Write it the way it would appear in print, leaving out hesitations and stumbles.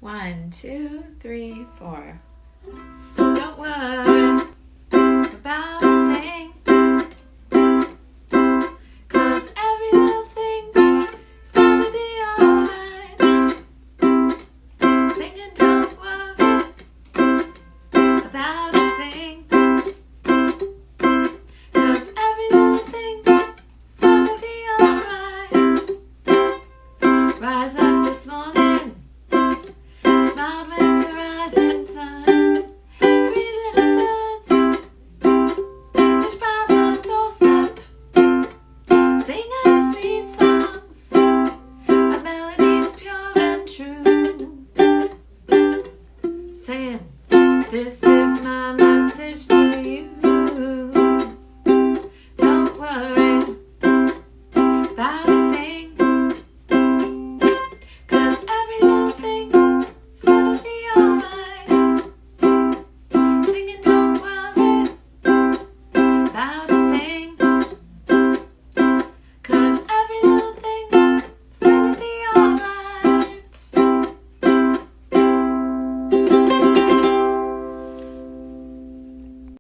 1, 2, 3, 4. Don't worry about a thing, 'cause every little thing's gonna be alright. Singing, don't worry about a thing, 'cause every little thing's gonna be alright. Rise up this morning, smiled with the rising sun. Three little birds fish by my doorstep, singing sweet songs of melodies pure and true, saying, this is my